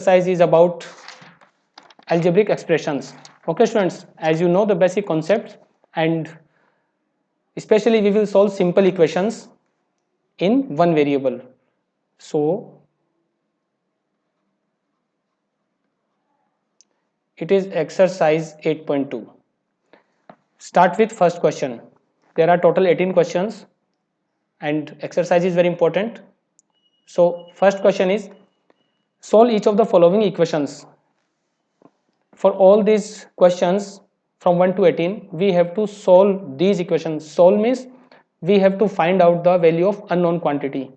exercise is about algebraic expressions. Okay students, as you know the basic concepts, and especially we will solve simple equations in one variable. So it is exercise 8.2. Start with first question. There are total 18 questions and exercise is very important. So first question is, solve each of the following equations. For all these questions from 1 to 18, we have to solve these equations. Solve means we have to find out the value of unknown quantity.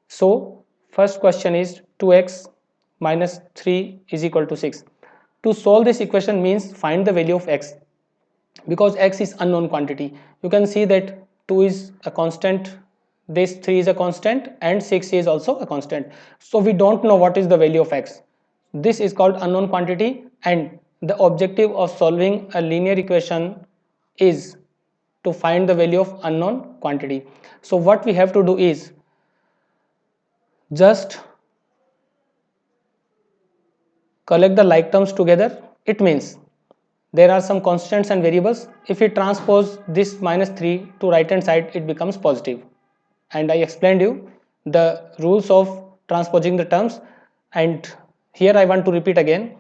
So first question is 2x minus 3 is equal to 6. To solve this equation means find the value of x, because x is unknown quantity. You can see that 2 is a constant, this 3 is a constant, and 6 is also a constant. So we don't know what is the value of x. This is called unknown quantity, and the objective of solving a linear equation is to find the value of unknown quantity. So what we have to do is just collect the like terms together. It means there are some constants and variables. If we transpose this minus 3 to right hand side, it becomes positive, and I explained you the rules of transposing the terms, and here I want to repeat again.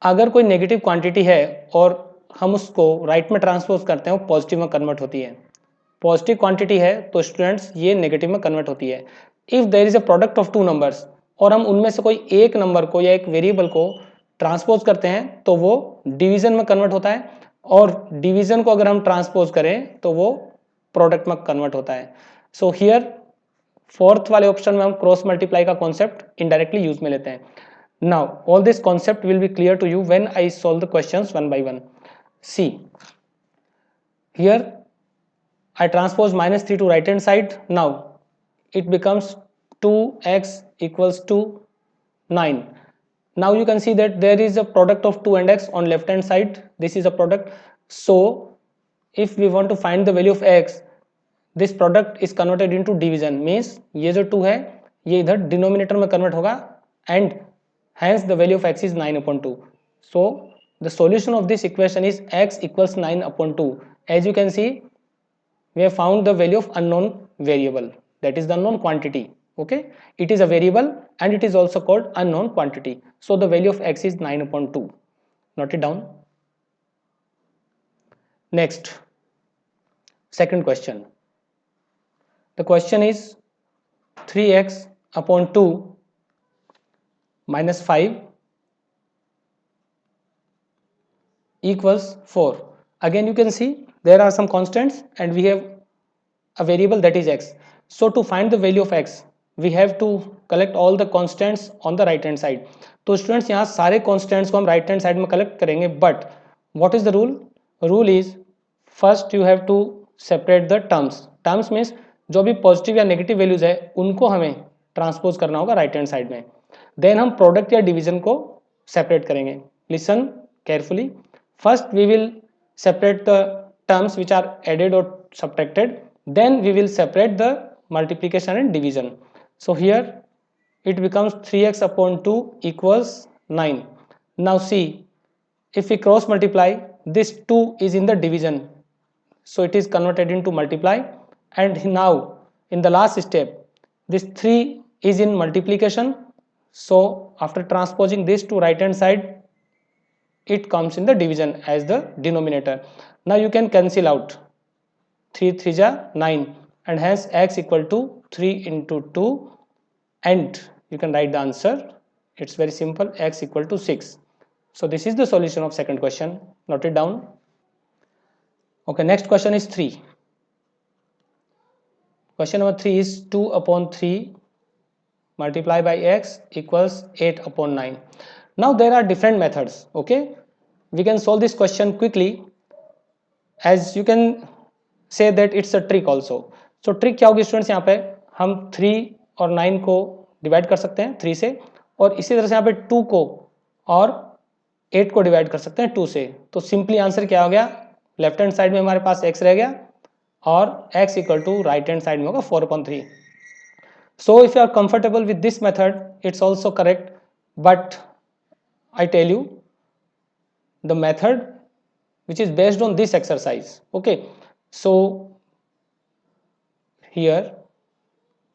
अगर कोई negative quantity है और हम उसको right में transpose करते हैं, वो पॉजिटिव में कन्वर्ट होती है. पॉजिटिव क्वांटिटी है तो स्टूडेंट्स ये नेगेटिव में कन्वर्ट होती है. If there is a product of two numbers और हम उनमें से कोई एक नंबर को या एक वेरिएबल को ट्रांसपोज करते हैं तो वो डिवीजन में कन्वर्ट होता है, और डिवीजन को अगर हम ट्रांसपोज करें तो वो प्रोडक्ट में कन्वर्ट होता है. सो हियर फोर्थ वाले ऑप्शन में हम क्रॉस मल्टीप्लाई का कॉन्सेप्ट इनडायरेक्टली यूज में लेते हैं. Now all this concept will be clear to you when I solve the questions one by one. See, here I transpose minus 3 to right hand side. Now it becomes 2x equals to 9. Now you can see that there is a product of 2 and x on left hand side. This is a product. So if we want to find the value of x, this product is converted into division. Means ये जो 2 है ये इधर denominator में convert होगा, and hence the value of x is 9 upon 2. So the solution of this equation is x equals 9 upon 2. As you can see, we have found the value of unknown variable, that is the unknown quantity. Okay, it is a variable and it is also called unknown quantity. So the value of x is 9 upon 2. Note it down. Next, second question. The question is 3x upon 2 minus 5 equals 4. Again you can see there are some constants and we have a variable that is x. So to find the value of x we have to collect all the constants on the right hand side. तो students यहाँ सारे constants को हम right hand side में collect करेंगे, but what is the rule? Rule is first you have to separate the terms. Terms means जो भी positive या नेगेटिव वैल्यूज है उनको हमें ट्रांसपोज करना होगा राइट हैंड साइड में. देन हम प्रोडक्ट या डिवीजन को सेपरेट करेंगे. Listen carefully. First we will separate the terms which are added और subtracted, then we will separate the multiplication and division. So here it becomes 3x upon 2 equals 9. Now see, if we cross multiply, this 2 is in the division, so it is converted into multiply, and now in the last step this 3 is in multiplication. So after transposing this to right hand side, it comes in the division as the denominator. Now you can cancel out 3 3 ja 9, and hence x equal to 3 into 2, and you can write the answer. It's very simple, x equal to 6. So this is the solution of second question. Note it down. Okay, next question is 3. Question number 3 is 2 upon 3 multiply by x equals 8 upon 9. Now there are different methods. Okay, we can solve this question quickly, as you can say that it's a trick also. So trick क्या होगी students, यहाँ पे हम 3 और 9 को divide कर सकते हैं 3 से, और इसी तरह से यहाँ पे 2 को और 8 को डिवाइड कर सकते हैं 2 से. तो सिंपली आंसर क्या हो गया, लेफ्ट हैंड साइड में हमारे पास x रह गया और x equal to right hand side में होगा 4/3. So if you are comfortable with this method, it's also correct. but I tell you the method which is based on this exercise. Okay, so here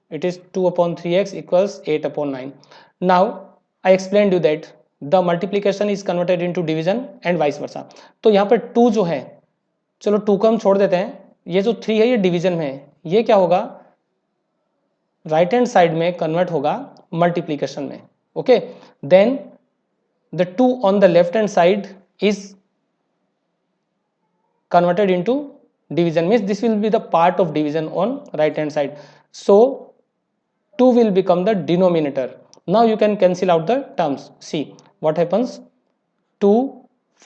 it is 2 upon 3x equals 8 upon 9. Now I explained you that the multiplication is converted into division and vice versa. तो यहाँ पर 2 जो है, चलो 2 को हम छोड़ देते हैं, ये जो 3 है ये डिवीजन में है, ये क्या होगा राइट हैंड साइड में कन्वर्ट होगा मल्टीप्लीकेशन में. Okay, then the 2 on the left hand side is converted into division, means this will be the part of division on right hand side. So 2 will become the denominator. Now you can cancel out the terms. See what happens. 2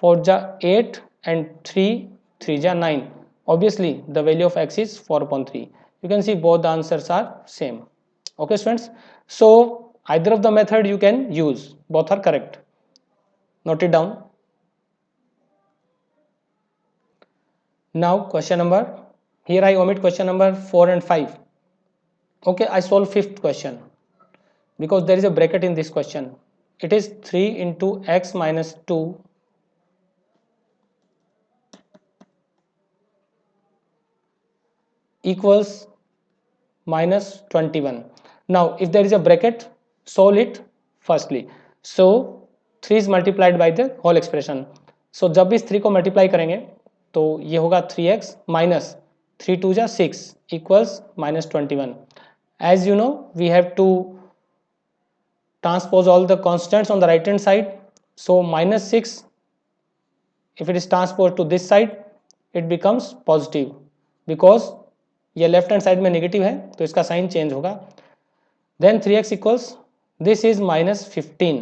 4 ja 8 and 3 3 ja 9. Obviously the value of x is 4 upon 3. You can see both the answers are same. Okay students, so either of the method you can use, both are correct. Note it down. Now question number, here I omit question number 4 and 5. Okay, I solve fifth question because there is a bracket in this question. It is 3 into x minus 2 equals minus 21. Now if there is a bracket, solve it firstly. So 3 is multiplied by the whole expression. So जब भी इस 3 को multiply करेंगे तो ये होगा 3x minus 3 2 जा 6 equals minus 21. As you know, we have to transpose all the constants on the right hand side. So minus 6, if it is transposed to this side, it becomes positive because ये left hand side में negative है तो इसका sign change होगा. Then 3x equals this is minus 15,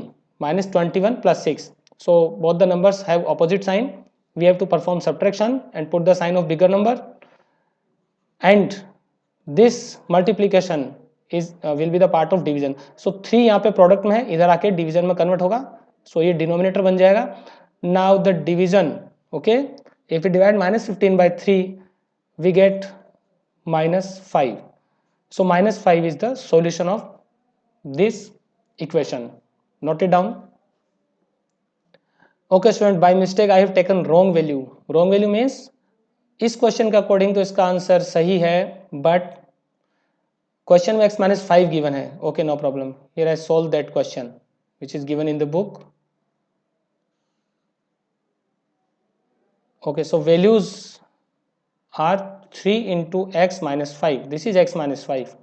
minus 21 plus 6. So both the numbers have opposite sign. We have to perform subtraction and put the sign of bigger number, and this multiplication is will be the part of division. So 3 यहाँ पे product में है, इधर आके division में convert होगा, सो ये denominator बन जाएगा. Now the division, okay, if you divide minus 15 by 3 we get minus 5. So minus 5 is the solution of this equation. Note it down. Okay student, by mistake I have taken wrong value. Wrong value means इस question के according तो इसका answer सही है, but question में x minus 5 given है. Okay, no problem, here I solve that question which is given in the book. Okay, so values are 3 into x minus 5. This is x minus 5.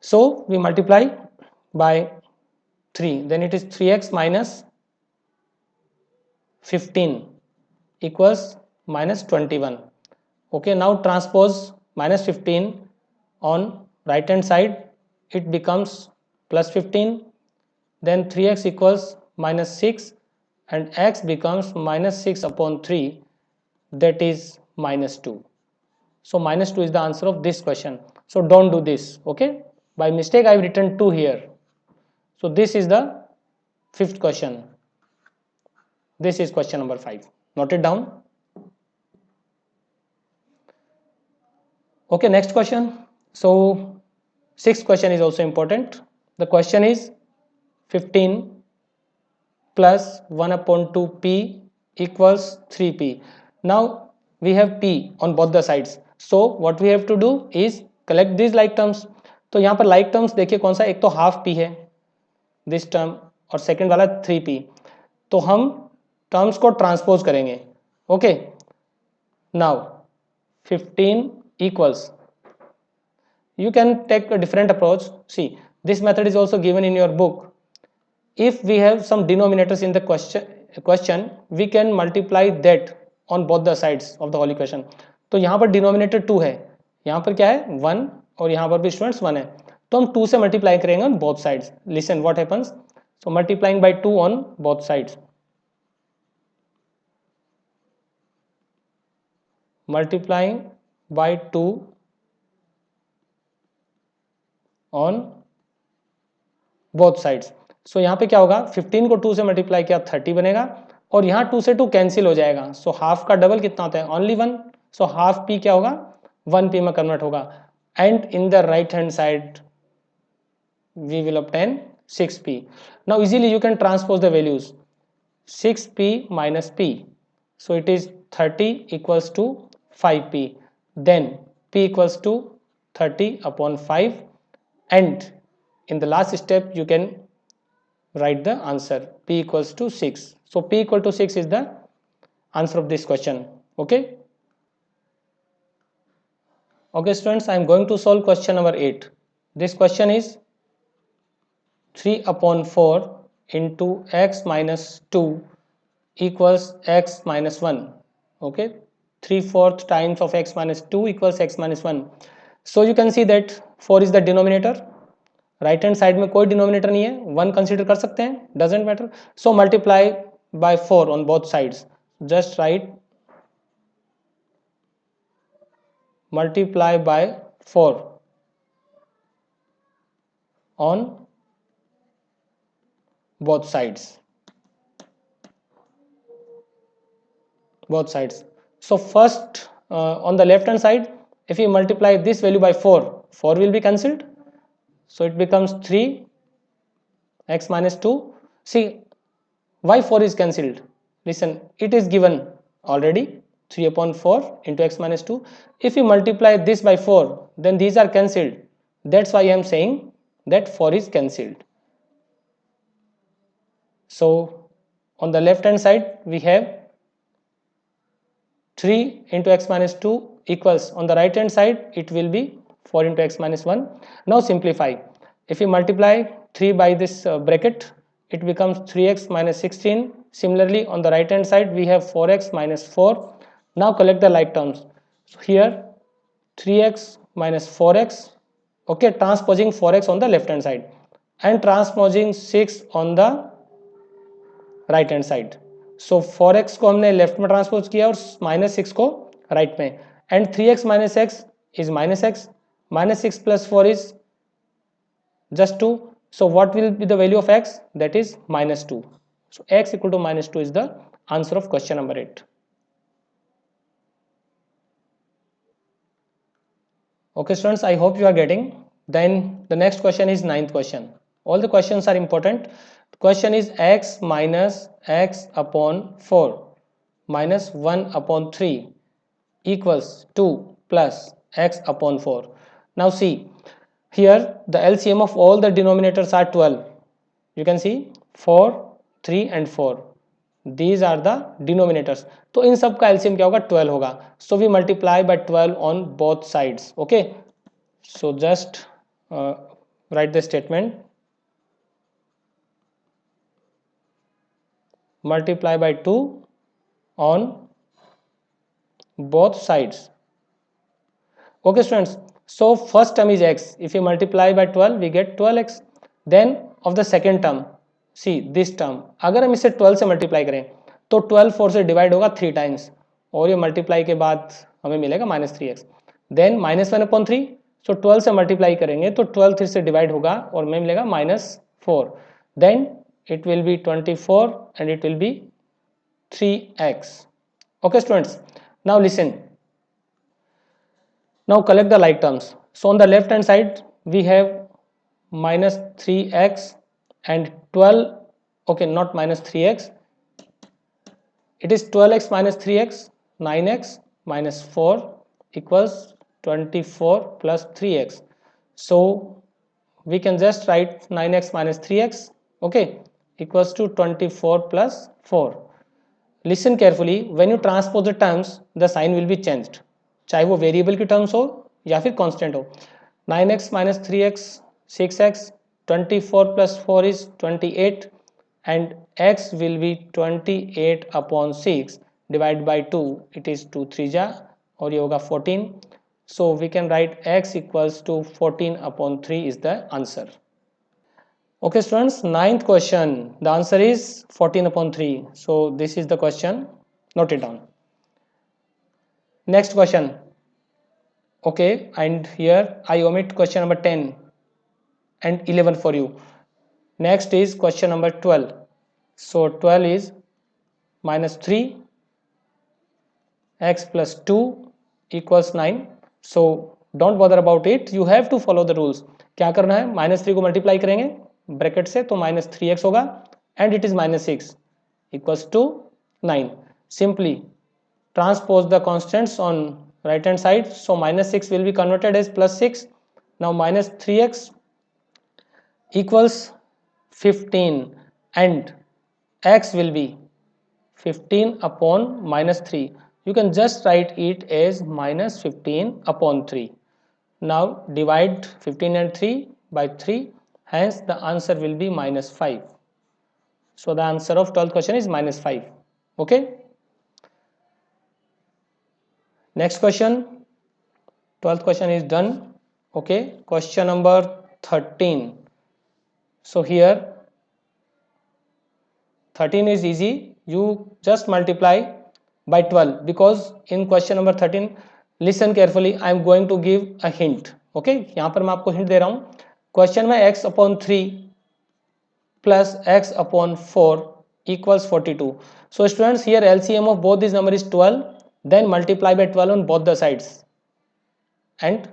So we multiply by 3. Then it is 3x minus 15 equals minus 21. Okay, now transpose minus 15 on right hand side. It becomes plus 15. Then 3x equals minus 6 and x becomes minus 6 upon 3. That is minus 2. So minus 2 is the answer of this question. So don't do this. Okay, by mistake I have written 2 here. So this is the fifth question. This is question number 5. Note it down. Okay, next question. So sixth question is also important. The question is 15 plus 1 upon 2p equals 3p. Now we have p on both the sides. So what we have to do is collect these like terms. तो यहाँ पर like terms देखिए कौन सा, एक तो half p है this term और सेकंड वाला 3p. तो हम टर्म्स को ट्रांसपोज करेंगे. Okay, now 15 equals, you can take a different approach. See, this method is also given in your book. If we have some denominators in the question, we can multiply that on both the sides of the whole equation. तो यहाँ पर denominator 2 है, यहाँ पर क्या है 1 और यहाँ पर भी स्टूडेंट्स 1 है, तो हम 2 से मल्टीप्लाई करेंगे on both sides. Listen what happens. So multiplying by 2 on both sides, multiplying by 2 on both sides. So यहाँ पे क्या होगा, 15 को 2 से मल्टीप्लाई किया 30 बनेगा और यहाँ 2 से 2 कैंसिल हो जाएगा. सो हाफ का डबल कितना होता है, ओनली 1. सो हाफ पी क्या होगा, 1p में कन्वर्ट होगा. And in the right hand side we will obtain 6p. Now easily you can transpose the values. 6p minus p, so it is 30 equals to 5p. Then p equals to 30 upon 5, and in the last step you can write the answer, p equals to 6. So p equal to 6 is the answer of this question. Okay students, I am going to solve question number 8. This question is 3 upon 4 into x minus 2 equals x minus 1. Okay, 3/4 times of x minus 2 equals x minus 1. So you can see that 4 is the denominator. Right hand side में कोई denominator नहीं है, 1 consider कर सकते हैं, doesn't matter. So multiply by 4 on both sides. Just right multiply by 4 on both sides. So first on the left hand side, if you multiply this value by 4, 4 will be cancelled, so it becomes 3 x minus 2. See why 4 is cancelled? Listen, it is given already 3 upon 4 into x minus 2. If you multiply this by 4, then these are cancelled. That's why I am saying that 4 is cancelled. So on the left hand side we have 3 into x minus 2 equals, on the right hand side it will be 4 into x minus 1. Now simplify. If you multiply 3 by this bracket, it becomes 3x minus 16. Similarly on the right hand side we have 4x minus 4. Now collect the like terms. So here 3x minus 4x, okay, transposing 4x on the left hand side and transposing 6 on the right hand side. So 4x को हमने left में transpose किया और -6 को right में, and 3x minus x is -x, -6 plus 4 is just 2. So what will be the value of x? That is -2. So x equal to -2 is the answer of question number 8. Okay students, I hope you are getting. Then the next question is 9th question. All the questions are important. The question is x minus x upon 4 minus 1 upon 3 equals 2 plus x upon 4. Now see, here the LCM of all the denominators are 12. You can see 4, 3 and 4. These are the denominators. तो इन सब का LCM क्या होगा? 12 होगा. So we multiply by 12 on both sides. Okay. So just write the statement. Multiply by 2 on both sides. Okay students, so first term is x. If you multiply by 12 we get 12x. Then of the second term, see this term, अगर हम इसे 12 से multiply करें तो 12 4 से divide होगा 3 times, और ये मल्टीप्लाई के बाद हमें मिलेगा -3x. देन -1 अपॉन 3, सो 12 से मल्टीप्लाई करेंगे तो 12 3 से डिवाइड होगा और हमें मिलेगा -4. Then it will be 24 and it will be 3x. Okay students, now listen. Now collect the like terms. So on the left hand side we have -3x and 12, okay, not -3x, it is 12x minus 3x, 9x minus 4 equals 24 plus 3x. So we can just write 9x minus 3x, okay, equals to 24 plus 4. Listen carefully, when you transpose the terms the sign will be changed, चाहे वो variable की terms हो या फिर constant हो. 9x minus 3x 6x, 24 plus 4 is 28 and x will be 28 upon 6 divided by 2, it is 2 3 जा और ये होगा 14. So we can write x equals to 14 upon 3 is the answer. Okay students, 9th question, the answer is 14 upon 3. So this is the question, note it down. Next question, okay, and here I omit question number 10 and 11 for you. Next is question number 12. So 12 is -3 x plus 2 equals 9. So don't bother about it, you have to follow the rules. क्या करना है? -3 को multiply करेंगे bracket से, तो -3x होगा and it is -6 equals to 9. Simply transpose the constants on right hand side, so -6 will be converted as +6. Now -3x equals 15 and x will be 15 upon -3. You can just write it as -15 upon 3. Now divide 15 and 3 by 3, hence the answer will be -5. So the answer of 12th question is -5. Okay. Next question, 12th question is done. Okay, question number 13. So here 13 is easy, you just multiply by 12, because in question number 13, listen carefully, I am going to give a hint. Okay, यहाँ पर मैं आपको hint दे रहा हूँ. Question में x upon 3 plus x upon 4 equals 42. So students, here LCM of both these number is 12, then multiply by 12 on both the sides and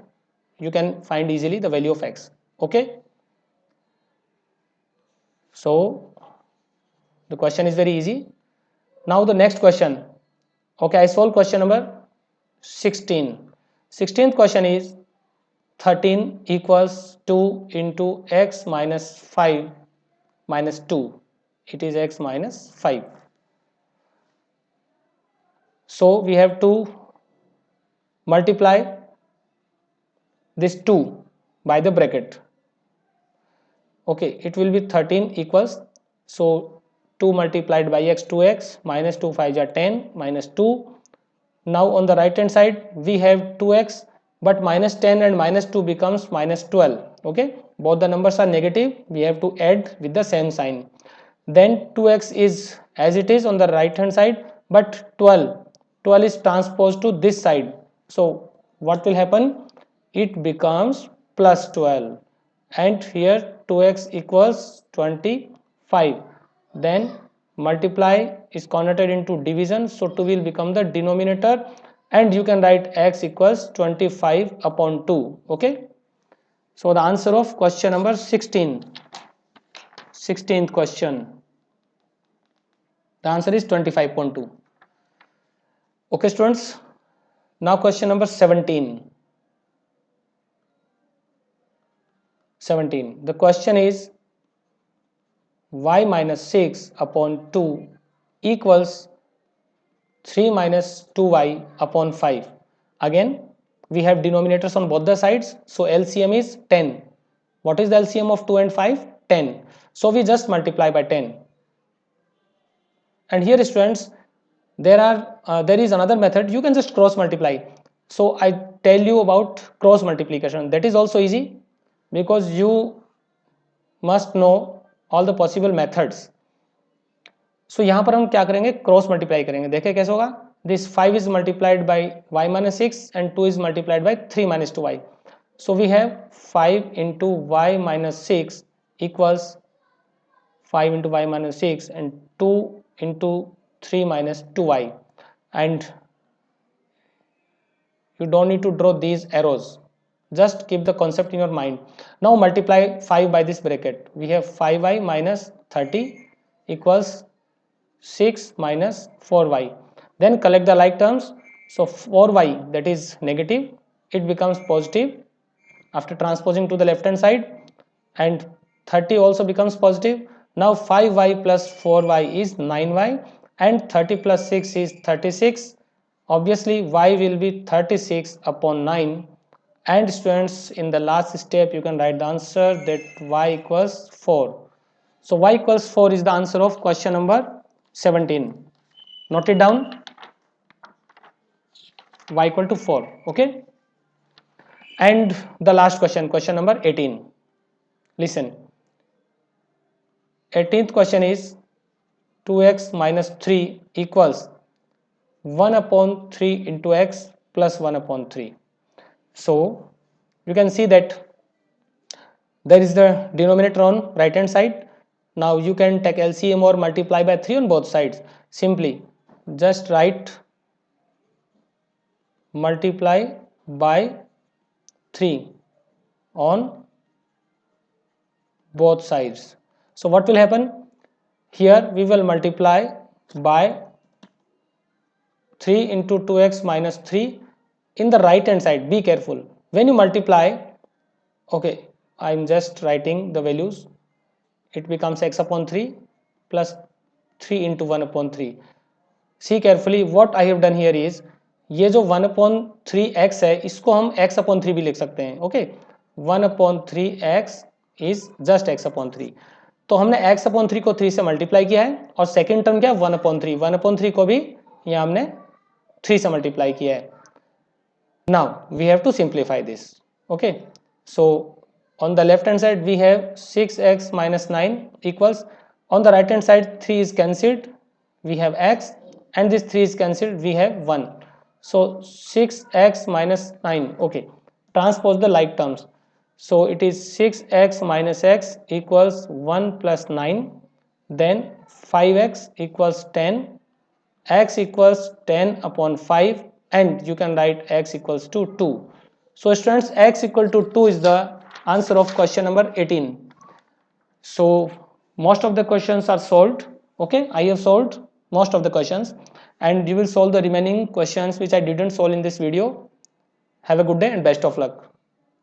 you can find easily the value of x. Okay, so the question is very easy. Now the next question. Okay, I solved question number 16. 16th question is 13 equals 2 into x minus 5 minus 2. It is x minus 5. So we have to multiply this 2 by the bracket. Okay, it will be 13 equals, so 2 multiplied by x, 2x, minus 2 5 are 10, minus 2. Now on the right hand side we have 2x, but minus 10 and minus 2 becomes minus 12. Okay, both the numbers are negative, we have to add with the same sign. Then 2x is as it is on the right hand side, but 12 is transposed to this side, so what will happen, it becomes plus 12, and here 2x equals 25. Then multiply is converted into division, so 2 will become the denominator and you can write x equals 25 upon 2. Okay, so the answer of question number 16th question, the answer is 25.2. Okay students, now question number 17. The question is y minus 6 upon 2 equals 3 minus 2y upon 5. Again we have denominators on both the sides, so LCM is 10. What is the LCM of 2 and 5? 10. So we just multiply by 10. And here students, there is another method, you can just cross multiply. So I tell you about cross multiplication, that is also easy because you must know all the possible methods. So यहाँ पर हम क्या करेंगे, cross multiply करेंगे. देखें कैसे होगा. This 5 is multiplied by y minus 6 and 2 is multiplied by 3 minus 2y. So we have 5 into y minus 6 equals 5 into y minus 6 and 2 into 3 minus 2y, and you don't need to draw these arrows, just keep the concept in your mind. Now multiply 5 by this bracket. We have 5y minus 30 equals 6 minus 4y. Then collect the like terms. So 4y, that is negative, it becomes positive after transposing to the left hand side, and 30 also becomes positive. Now 5y plus 4y is 9y and 30 plus 6 is 36. Obviously y will be 36 upon 9, and students, in the last step you can write the answer that y equals 4. So y equals 4 is the answer of question number 17. Note it down, y equal to 4. Okay, and the last question, question number 18. Listen, 18th question is 2x minus 3 equals 1 upon 3 into x plus 1 upon 3. So you can see that there is the denominator on right hand side. Now you can take LCM or multiply by 3 on both sides. Simply just write multiply by 3 on both sides. So what will happen? Here we will multiply by 3 into 2x minus 3 in the right hand side. Be careful when you multiply. Okay, I'm just writing the values. It becomes x upon 3 plus 3 into 1 upon 3. See carefully what I have done here is, ये जो 1 upon 3x है इसको हम x upon 3 भी लिख सकते हैं. Okay, 1 upon 3x is just x upon 3. तो हमने x upon 3 को 3 से मल्टीप्लाई किया है और सेकेंड टर्म क्या है 1 upon 3. 1 upon 3 को भी यहाँ हमने 3 से मल्टीप्लाई किया है. Now we have to simplify this. Okay, so on the left hand side we have 6x minus 9 equals, on the right hand side 3 is cancelled, we have x, and this 3 is cancelled, we have 1. So 6x minus 9. Okay, transpose the like terms. So it is 6x minus x equals 1 plus 9, then 5x equals 10, x equals 10 upon 5, and you can write x equals to 2. So students, x equal to 2 is the answer of question number 18. So most of the questions are solved. Okay, I have solved most of the questions, and you will solve the remaining questions which I didn't solve in this video. Have a good day and best of luck.